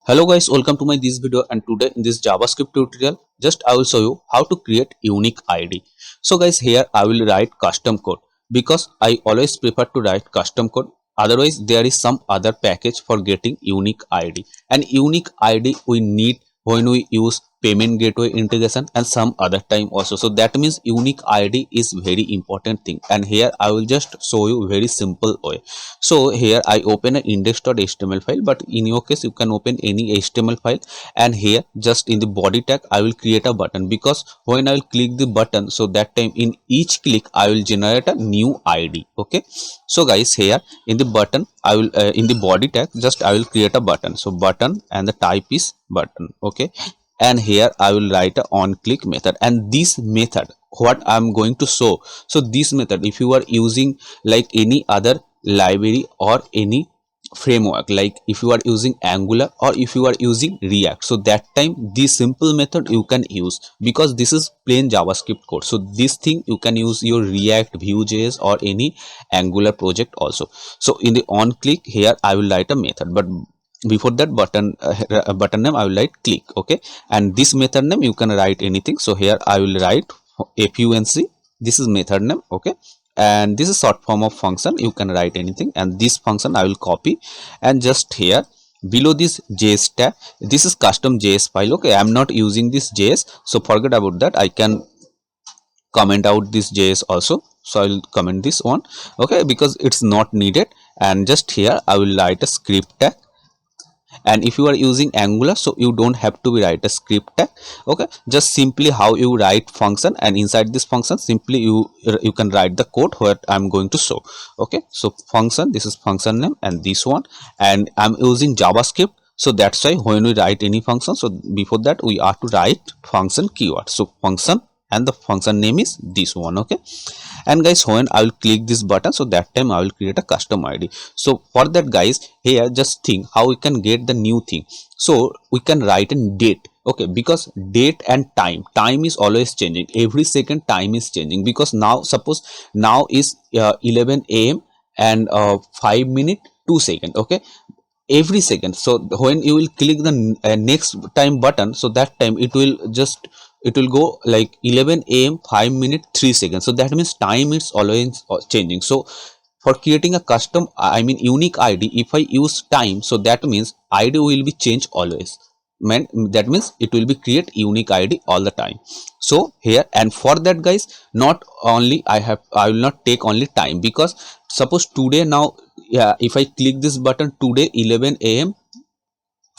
Hello guys, welcome to my this video, and today in this JavaScript tutorial just I will show you how to create unique ID. So guys, here I will write custom code because I always prefer to write custom code. Otherwise there is some other package for getting unique ID, and unique ID we need when we use payment gateway integration and some other time also. So that means unique ID is very important thing, and here I will just show you very simple way. So here I open an index.html file, but in your case you can open any HTML file, and here just in the body tag I will create a button, because when I will click the button, so that time in each click I will generate a new ID. Okay, so guys, here in the button I will in the body tag just I will create a button. So button, and the type is button. Okay, and here I will write a on click method, and this method what I'm going to show. So this method, if you are using like any other library or any framework, like if you are using Angular or if you are using React, so that time this simple method you can use, because this is plain JavaScript code. So this thing you can use your React, Vue.js or any Angular project also. So in the on click, here I will write a method, but before that button name I will write click. Okay, and this method name you can write anything. So here I will write func, this is method name. Okay, and this is short form of function, you can write anything, and this function I will copy, and just here below this JS tag, this is custom JS file. Okay, I am not using this JS, so forget about that. I can comment out this JS also, so I will comment this one. Okay, because it's not needed, and just here I will write a script tag. And if you are using Angular, so you don't have to write a script tag. Okay, just simply how you write function, and inside this function simply you can write the code what I'm going to show. Okay, so function, this is function name, and this one, and I'm using JavaScript, so that's why when we write any function, so before that we are to write function keyword. So function, and the function name is this one. Okay, and guys, when I will click this button, so that time I will create a custom ID. So for that guys, here just think how we can get the new thing. So we can write in date. Okay, because date and time is always changing, every second time is changing, because now suppose now is 11 a.m. and 5 minute 2 second. Okay, every second. So when you will click the next time button, so that time it will go like 11 a.m. 5 minute 3 seconds. So that means time is always changing. So for creating a custom, I mean unique ID, if I use time, so that means ID will be changed always. That means it will be create unique ID all the time. So here, and for that guys, not only I will not take only time, because suppose today now, yeah, if I click this button today 11 a.m.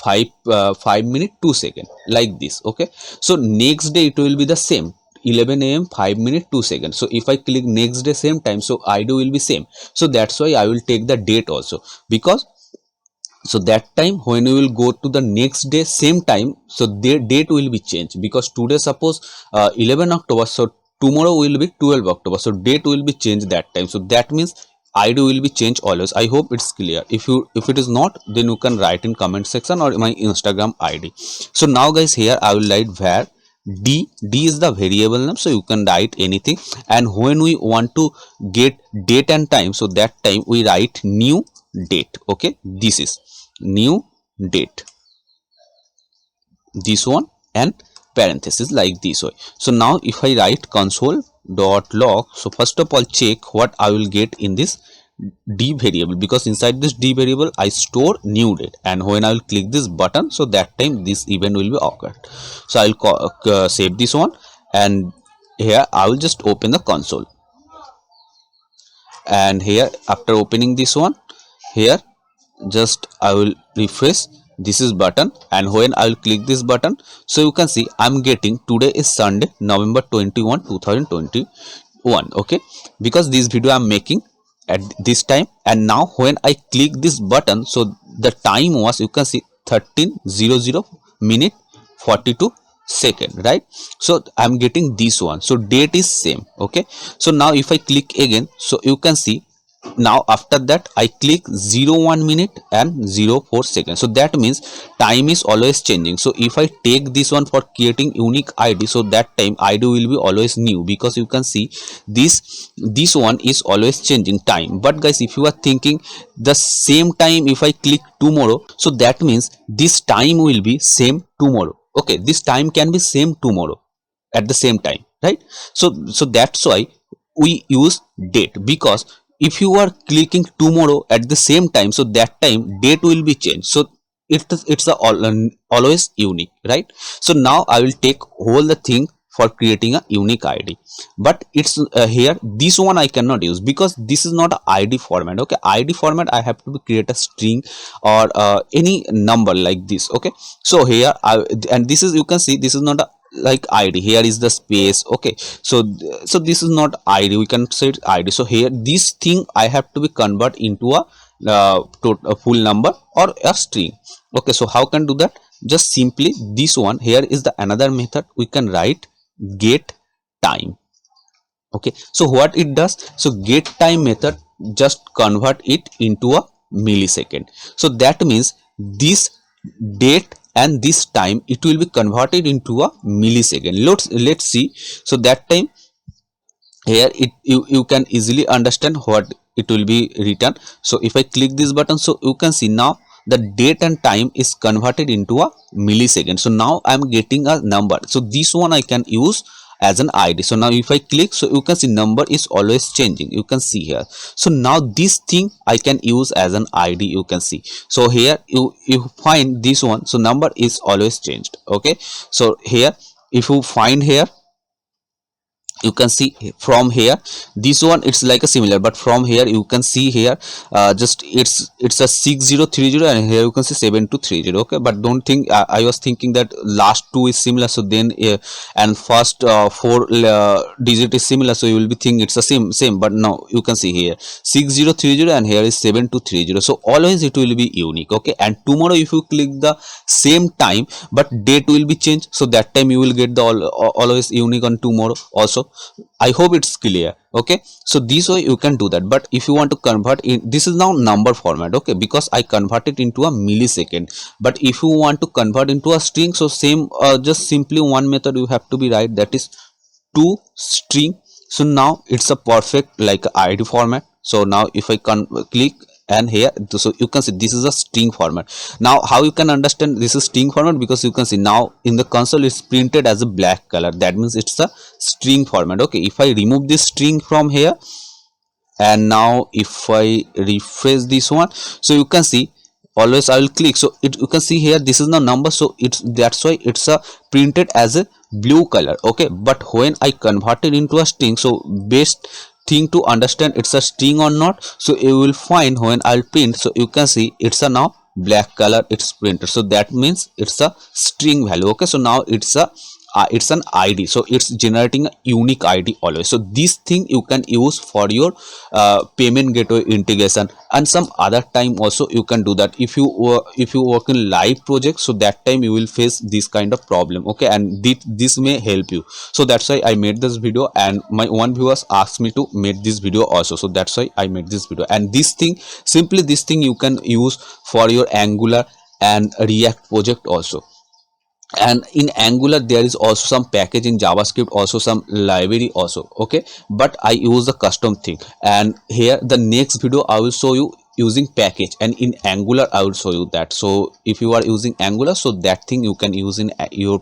5 minute 2 second, like this. Okay, so next day it will be the same, 11 a.m. 5 minute 2 seconds. So if I click next day same time, so ID will be same. So that's why I will take the date also, because so that time when you will go to the next day same time, so their date will be changed, because today suppose 11 October, so tomorrow will be 12 October, so date will be changed that time. So that means ID will be changed always. I hope it's clear. If it is not, then you can write in comment section or my Instagram ID. So now guys, here I will write var d is the variable name, so you can write anything. And when we want to get date and time, so that time we write new date. Okay, this is new date, this one, and parenthesis like this way. So now if I write console.log, so first of all check what I will get in this d variable, because inside this d variable I store new date, and when I will click this button, so that time this event will be occurred. So I will save this one, and here I will just open the console, and here after opening this one, here just I will refresh, this is button, and when I will click this button, so you can see I'm getting today is Sunday, November 21 2021. Okay, because this video I'm making at this time, and now when I click this button, so the time was, you can see 13:00 minute 42 second, right? So I'm getting this one, so date is same. Okay, so now if I click again, so you can see now after that I click 01 minute and 04 seconds. So that means time is always changing. So if I take this one for creating unique id, so that time id will be always new, because you can see this one is always changing time. But guys, if you are thinking the same time, if I click tomorrow, so that means this time will be same tomorrow. Okay, this time can be same tomorrow at the same time, right? So that's why we use date, because if you are clicking tomorrow at the same time, so that time date will be changed. So it's always unique, right? So now I will take whole the thing for creating a unique id, but it's here this one I cannot use because this is not a id format. Okay, id format I have to create a string or any number like this. Okay, so here and this is, you can see this is not a like id, here is the space. Okay, so this is not id, we can say id. So here this thing I have to be convert into a full number or a string. Okay, so how can do that? Just simply this one, here is the another method, we can write get time. Okay, so what it does, so get time method just convert it into a millisecond. So that means this date and this time it will be converted into a millisecond. Let's see. So that time here you can easily understand what it will be written. So if I click this button, so you can see now the date and time is converted into a millisecond. So now I'm getting a number, so this one I can use as an id. So now if I click, so you can see number is always changing, you can see here. So now this thing I can use as an id, you can see. So here you find this one, so number is always changed. Okay, so here if you find here, you can see from here this one it's like a similar, but from here you can see here just it's a 6030, and here you can see 7230. Okay, but don't think I was thinking that last two is similar, so then and first four digit is similar, so you will be thinking it's the same, but no, you can see here 6030 and here is 7230. So always it will be unique. Okay, and tomorrow if you click the same time but date will be changed, so that time you will get the always unique on tomorrow also. I hope it's clear. Okay, so this way you can do that. But if you want to convert in, this is now number format. Okay, because I convert it into a millisecond. But if you want to convert into a string, so same just simply one method you have to be right, that is to string. So now it's a perfect like id format. So now if I can click and here, so you can see this is a string format. Now how you can understand this is string format, because you can see now in the console it's printed as a black color, that means it's a string format. Okay, if I remove this string from here, and now if I refresh this one, so you can see always I will click, so you can see here this is the number, so that's why it's a printed as a blue color. Okay, but when I convert it into a string, so best thing to understand it's a string or not, so you will find when I'll print, so you can see it's a now black color it's printed, so that means it's a string value. Okay, so now it's an id, so it's generating a unique id always. So this thing you can use for your payment gateway integration, and some other time also you can do that. If you work in live project, so that time you will face this kind of problem. Okay, and this may help you. So that's why I made this video, and my one viewers asked me to make this video also, so that's why I made this video. And this thing, simply this thing you can use for your Angular and React project also. And in Angular there is also some package, in JavaScript also some library also. Okay, but I use the custom thing, and here the next video I will show you using package, and in Angular I will show you that. So if you are using Angular, so that thing you can use in your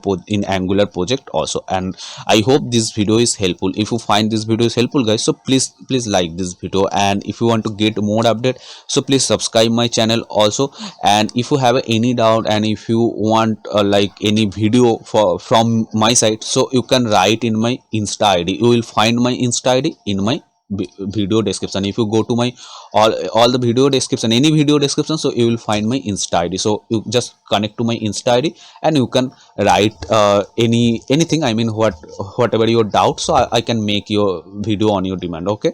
Angular project also. And I hope this video is helpful. If you find this video is helpful guys, so please like this video, and if you want to get more update, so please subscribe my channel also. And if you have any doubt, and if you want like any video from my side, so you can write in my Insta id. You will find my Insta id in my video description. If you go to my all the video description, any video description, so you will find my Insta id. So you just connect to my Insta id, and you can write anything, I mean whatever your doubt, so I can make your video on your demand. Okay,